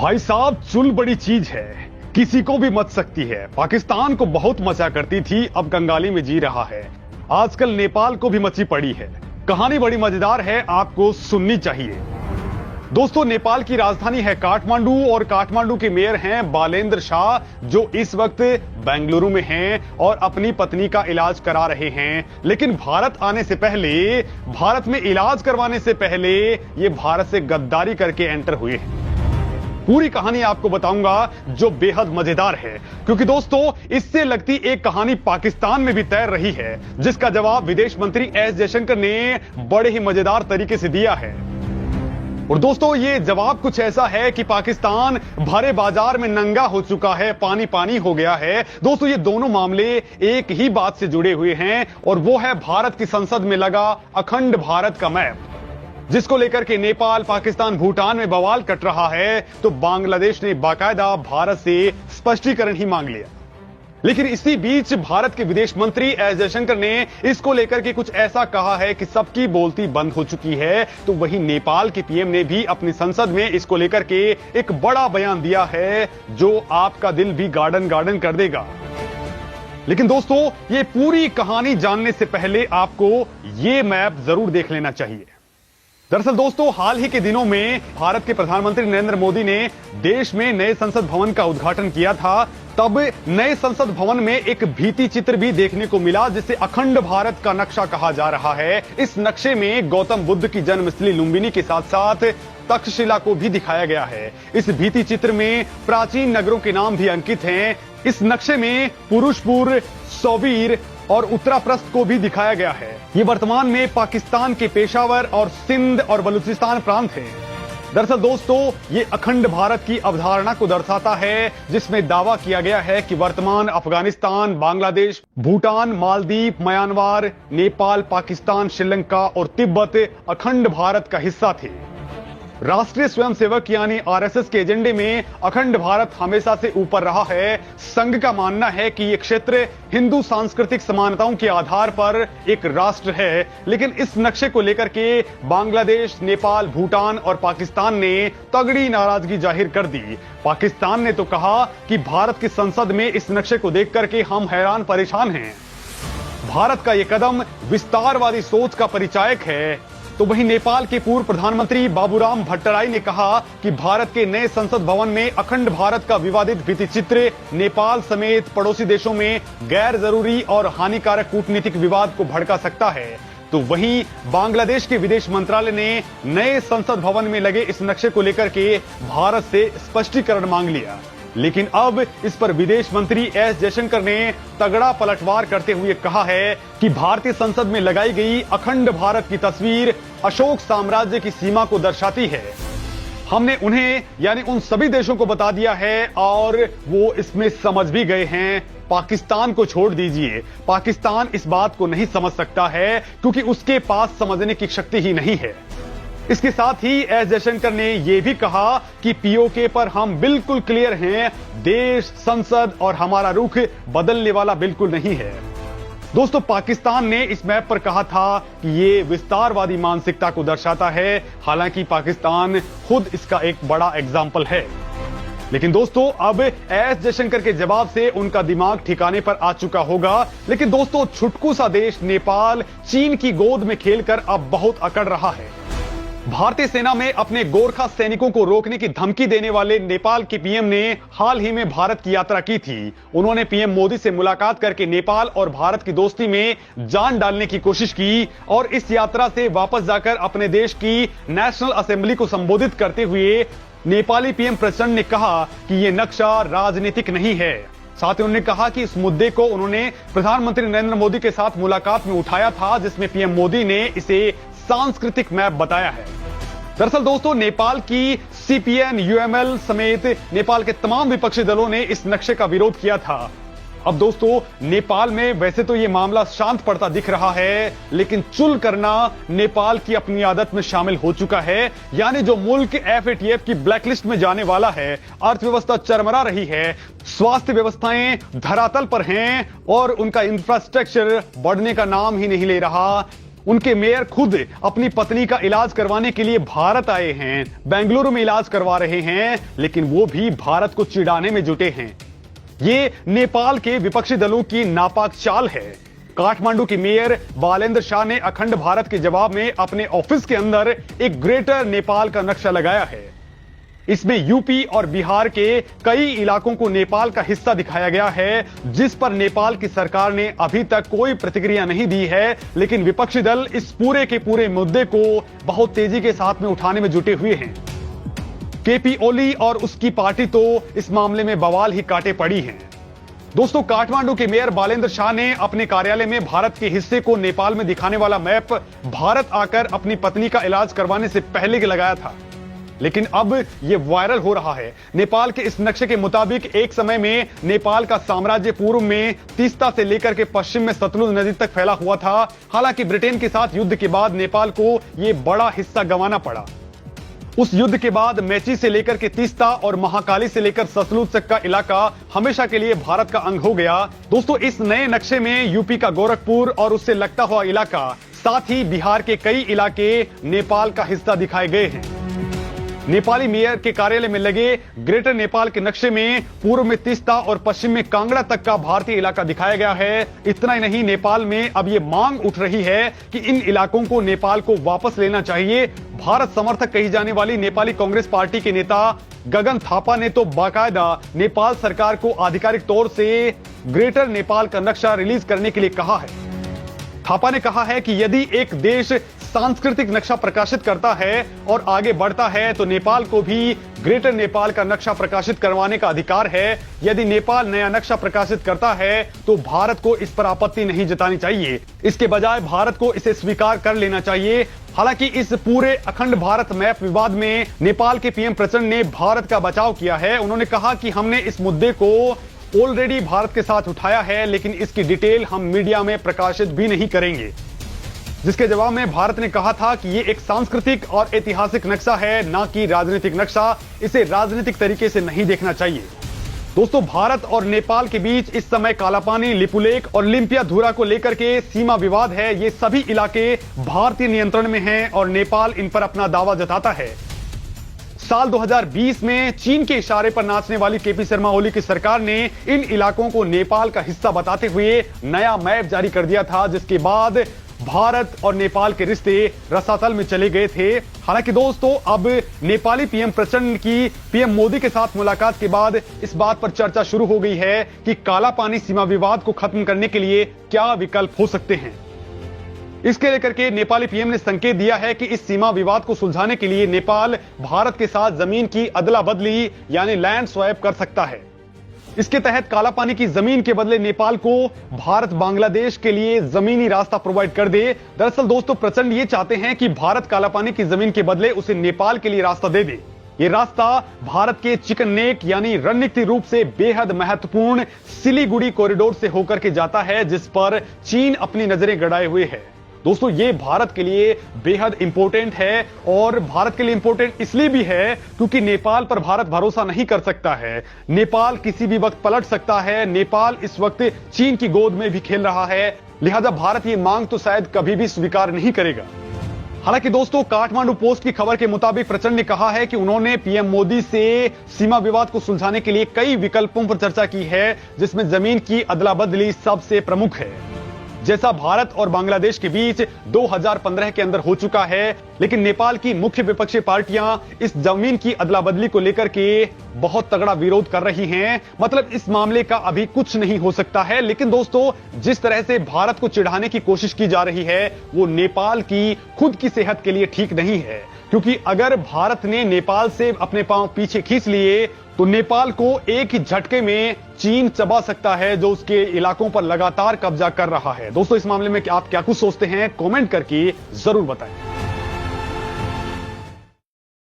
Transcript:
भाई साहब, चुल बड़ी चीज है, किसी को भी मच सकती है। पाकिस्तान को बहुत मचा करती थी, अब कंगाली में जी रहा है। आजकल नेपाल को भी मची पड़ी है। कहानी बड़ी मजेदार है, आपको सुननी चाहिए। दोस्तों, नेपाल की राजधानी है काठमांडू और काठमांडू के मेयर हैं बालेंद्र शाह, जो इस वक्त बेंगलुरु में हैं और अपनी पत्नी का इलाज करा रहे हैं। लेकिन भारत आने से पहले, भारत में इलाज करवाने से पहले ये भारत से गद्दारी करके एंटर हुए हैं। पूरी कहानी आपको बताऊंगा जो बेहद मजेदार है, क्योंकि दोस्तों इससे लगती एक कहानी पाकिस्तान में भी तैर रही है, जिसका जवाब विदेश मंत्री एस जयशंकर ने बड़े ही मजेदार तरीके से दिया है। और दोस्तों, ये जवाब कुछ ऐसा है कि पाकिस्तान भरे बाजार में नंगा हो चुका है, पानी पानी हो गया है। दोस्तों, ये दोनों मामले एक ही बात से जुड़े हुए हैं और वो है भारत की संसद में लगा अखंड भारत का मैप, जिसको लेकर के नेपाल, पाकिस्तान, भूटान में बवाल कट रहा है। तो बांग्लादेश ने बाकायदा भारत से स्पष्टीकरण ही मांग लिया। लेकिन इसी बीच भारत के विदेश मंत्री एस जयशंकर ने इसको लेकर के कुछ ऐसा कहा है कि सबकी बोलती बंद हो चुकी है। तो वहीं नेपाल के पीएम ने भी अपनी संसद में इसको लेकर के एक बड़ा बयान दिया है, जो आपका दिल भी गार्डन गार्डन कर देगा। लेकिन दोस्तों, ये पूरी कहानी जानने से पहले आपको ये मैप जरूर देख लेना चाहिए। दरअसल दोस्तों, हाल ही के दिनों में भारत के प्रधानमंत्री नरेंद्र मोदी ने देश में नए संसद भवन का उद्घाटन किया था। तब नए संसद भवन में एक भित्ति चित्र भी देखने को मिला, जिसे अखंड भारत का नक्शा कहा जा रहा है। इस नक्शे में गौतम बुद्ध की जन्मस्थली लुंबिनी के साथ साथ तक्षशिला को भी दिखाया गया है। इस भित्ति चित्र में प्राचीन नगरों के नाम भी अंकित हैं। इस नक्शे में पुरुषपुर, सौबीर और उत्तराप्रस्थ को भी दिखाया गया है। ये वर्तमान में पाकिस्तान के पेशावर और सिंध और बलूचिस्तान प्रांत हैं। दरअसल दोस्तों, ये अखंड भारत की अवधारणा को दर्शाता है, जिसमें दावा किया गया है कि वर्तमान अफगानिस्तान, बांग्लादेश, भूटान, मालदीव, म्यांमार, नेपाल, पाकिस्तान, श्रीलंका और तिब्बत अखंड भारत का हिस्सा थे। राष्ट्रीय स्वयंसेवक यानी आरएसएस के एजेंडे में अखंड भारत हमेशा से ऊपर रहा है। संघ का मानना है कि यह क्षेत्र हिंदू सांस्कृतिक समानताओं के आधार पर एक राष्ट्र है। लेकिन इस नक्शे को लेकर के बांग्लादेश, नेपाल, भूटान और पाकिस्तान ने तगड़ी नाराजगी जाहिर कर दी। पाकिस्तान ने तो कहा कि भारत की संसद में इस नक्शे को देख करके हम हैरान परेशान हैं। भारत का यह कदम विस्तारवादी सोच का परिचायक है। तो वहीं नेपाल के पूर्व प्रधानमंत्री बाबूराम भट्टराई ने कहा कि भारत के नए संसद भवन में अखंड भारत का विवादित भित्ति चित्र नेपाल समेत पड़ोसी देशों में गैर जरूरी और हानिकारक कूटनीतिक विवाद को भड़का सकता है। तो वहीं बांग्लादेश के विदेश मंत्रालय ने नए संसद भवन में लगे इस नक्शे को लेकर के भारत से स्पष्टीकरण मांग लिया। लेकिन अब इस पर विदेश मंत्री एस जयशंकर ने तगड़ा पलटवार करते हुए कहा है कि भारतीय संसद में लगाई गई अखंड भारत की तस्वीर अशोक साम्राज्य की सीमा को दर्शाती है। हमने उन्हें यानी उन सभी देशों को बता दिया है और वो इसमें समझ भी गए हैं। पाकिस्तान को छोड़ दीजिए, पाकिस्तान इस बात को नहीं समझ सकता है, क्योंकि उसके पास समझने की शक्ति ही नहीं है। इसके साथ ही एस जयशंकर ने यह भी कहा कि पीओके पर हम बिल्कुल क्लियर हैं, देश, संसद और हमारा रुख बदलने वाला बिल्कुल नहीं है। दोस्तों, पाकिस्तान ने इस मैप पर कहा था कि ये विस्तारवादी मानसिकता को दर्शाता है। हालांकि पाकिस्तान खुद इसका एक बड़ा एग्जाम्पल है। लेकिन दोस्तों, अब एस जयशंकर के जवाब से उनका दिमाग ठिकाने पर आ चुका होगा। लेकिन दोस्तों, छुटकू सा देश नेपाल चीन की गोद में खेलकर अब बहुत अकड़ रहा है। भारतीय सेना में अपने गोरखा सैनिकों को रोकने की धमकी देने वाले नेपाल के पीएम ने हाल ही में भारत की यात्रा की थी। उन्होंने पीएम मोदी से मुलाकात करके नेपाल और भारत की दोस्ती में जान डालने की कोशिश की और इस यात्रा से वापस जाकर अपने देश की नेशनल असेंबली को संबोधित करते हुए नेपाली पीएम प्रचंड ने कहा कि यह नक्शा राजनीतिक नहीं है। साथ ही उन्होंने कहा कि इस मुद्दे को उन्होंने प्रधानमंत्री नरेंद्र मोदी के साथ मुलाकात में उठाया था, जिसमें पीएम मोदी ने इसे सांस्कृतिक मैप बताया है। दरअसल दोस्तों, नेपाल की सीपीएन, यूएमएल समेत नेपाल के तमाम विपक्षी दलों ने इस नक्शे का विरोध किया था। अब दोस्तों, नेपाल में वैसे तो ये मामला शांत पड़ता दिख रहा है, लेकिन चुल करना नेपाल की अपनी आदत में शामिल हो चुका है। यानी जो मुल्क एफएटीएफ की ब्लैकलिस्ट में जाने वाला है, अर्थव्यवस्था चरमरा रही है, स्वास्थ्य व्यवस्थाएं धरातल पर हैं और उनका इंफ्रास्ट्रक्चर बढ़ने का नाम ही नहीं ले रहा। उनके मेयर खुद अपनी पत्नी का इलाज करवाने के लिए भारत आए हैं, बेंगलुरु में इलाज करवा रहे हैं, लेकिन वो भी भारत को चिढ़ाने में जुटे हैं। ये नेपाल के विपक्षी दलों की नापाक चाल है। काठमांडू की मेयर बालेंद्र शाह ने अखंड भारत के जवाब में अपने ऑफिस के अंदर एक ग्रेटर नेपाल का नक्शा लगाया है। इसमें यूपी और बिहार के कई इलाकों को नेपाल का हिस्सा दिखाया गया है, जिस पर नेपाल की सरकार ने अभी तक कोई प्रतिक्रिया नहीं दी है, लेकिन विपक्षी दल इस पूरे के पूरे मुद्दे को बहुत तेजी के साथ में उठाने में जुटे हुए हैं। केपी ओली और उसकी पार्टी तो इस मामले में बवाल ही काटे पड़ी है। दोस्तों, काठमांडू के मेयर बालेंद्र शाह ने अपने कार्यालय में भारत के हिस्से को नेपाल में दिखाने वाला मैप भारत आकर अपनी पत्नी का इलाज करवाने से पहले के लगाया था, लेकिन अब यह वायरल हो रहा है। नेपाल के इस नक्शे के मुताबिक एक समय में नेपाल का साम्राज्य पूर्व में तीस्ता से लेकर के पश्चिम में सतलुज नदी तक फैला हुआ था। हालांकि ब्रिटेन के साथ युद्ध के बाद नेपाल को यह बड़ा हिस्सा गंवाना पड़ा। उस युद्ध के बाद मेची से लेकर के तीस्ता और महाकाली से लेकर सतलुज तक का इलाका हमेशा के लिए भारत का अंग हो गया। दोस्तों, इस नए नक्शे में यूपी का गोरखपुर और उससे लगता हुआ इलाका, साथ ही बिहार के कई इलाके नेपाल का हिस्सा दिखाए गए हैं। नेपाली मेयर के कार्यालय में लगे ग्रेटर नेपाल के नक्शे में पूर्व में तीस्ता और पश्चिम में कांगड़ा तक का भारतीय इलाका दिखाया गया है। इतना ही नहीं, नेपाल में अब यह मांग उठ रही है कि इन इलाकों को नेपाल को वापस लेना चाहिए। भारत समर्थक कही जाने वाली नेपाली कांग्रेस पार्टी के नेता गगन थापा ने तो बाकायदा नेपाल सरकार को आधिकारिक तौर से ग्रेटर नेपाल का नक्शा रिलीज करने के लिए कहा है। थापा ने कहा है कि यदि एक देश सांस्कृतिक नक्शा प्रकाशित करता है और आगे बढ़ता है तो नेपाल को भी ग्रेटर नेपाल का नक्शा प्रकाशित करवाने का अधिकार है। यदि नेपाल नया नक्शा प्रकाशित करता है तो भारत को इस पर आपत्ति नहीं जतानी चाहिए, इसके बजाय भारत को इसे स्वीकार कर लेना चाहिए। हालांकि इस पूरे अखंड भारत मैप विवाद में नेपाल के पीएम प्रचंड ने भारत का बचाव किया है। उन्होंने कहा कि हमने इस मुद्दे को ऑलरेडी भारत के साथ उठाया है, लेकिन इसकी डिटेल हम मीडिया में प्रकाशित भी नहीं करेंगे। जिसके जवाब में भारत ने कहा था कि यह एक सांस्कृतिक और ऐतिहासिक नक्शा है, ना कि राजनीतिक नक्शा। इसे राजनीतिक तरीके से नहीं देखना चाहिए। दोस्तों, भारत और नेपाल के बीच इस समय कालापानी, लिपुलेख और लिम्पियाधुरा को लेकर के सीमा विवाद है। ये सभी इलाके भारतीय नियंत्रण में हैं और नेपाल इन पर अपना दावा जताता है। साल 2020 में चीन के इशारे पर नाचने वाली केपी शर्मा ओली की सरकार ने इन इलाकों को नेपाल का हिस्सा बताते हुए नया मैप जारी कर दिया था, जिसके बाद भारत और नेपाल के रिश्ते रसातल में चले गए थे। हालांकि दोस्तों, अब नेपाली पीएम प्रचंड की पीएम मोदी के साथ मुलाकात के बाद इस बात पर चर्चा शुरू हो गई है कि काला पानी सीमा विवाद को खत्म करने के लिए क्या विकल्प हो सकते हैं। इसके लेकर के नेपाली पीएम ने संकेत दिया है कि इस सीमा विवाद को सुलझाने के लिए नेपाल भारत के साथ जमीन की अदला बदली यानी लैंड स्वैप कर सकता है। इसके तहत काला पानी की जमीन के बदले नेपाल को भारत बांग्लादेश के लिए जमीनी रास्ता प्रोवाइड कर दे। दरअसल दोस्तों, प्रचंड ये चाहते हैं कि भारत काला पानी की जमीन के बदले उसे नेपाल के लिए रास्ता दे दे। ये रास्ता भारत के चिकन नेक यानी रणनीतिक रूप से बेहद महत्वपूर्ण सिलीगुड़ी कॉरिडोर से होकर के जाता है, जिस पर चीन अपनी नजरें गड़ाए हुए है। दोस्तों, ये भारत के लिए बेहद इंपॉर्टेंट है और भारत के लिए इंपॉर्टेंट इसलिए भी है क्योंकि नेपाल पर भारत भरोसा नहीं कर सकता है। नेपाल किसी भी वक्त पलट सकता है। नेपाल इस वक्त चीन की गोद में भी खेल रहा है, लिहाजा भारत ये मांग तो शायद कभी भी स्वीकार नहीं करेगा। हालांकि दोस्तों, काठमांडू पोस्ट की खबर के मुताबिक प्रचंड ने कहा है कि उन्होंने पीएम मोदी से सीमा विवाद को सुलझाने के लिए कई विकल्पों पर चर्चा की है, जिसमें जमीन की अदला बदली सबसे प्रमुख है, जैसा भारत और बांग्लादेश के बीच 2015 के अंदर हो चुका है। लेकिन नेपाल की मुख्य विपक्षी पार्टियां इस जमीन की अदला बदली को लेकर के बहुत तगड़ा विरोध कर रही हैं। मतलब इस मामले का अभी कुछ नहीं हो सकता है। लेकिन दोस्तों, जिस तरह से भारत को चिढ़ाने की कोशिश की जा रही है वो नेपाल की खुद की सेहत के लिए ठीक नहीं है, क्योंकि अगर भारत ने नेपाल से अपने पांव पीछे खींच लिए तो नेपाल को एक ही झटके में चीन चबा सकता है, जो उसके इलाकों पर लगातार कब्जा कर रहा है। दोस्तों, इस मामले में आप क्या कुछ सोचते हैं, कमेंट करके जरूर बताएं।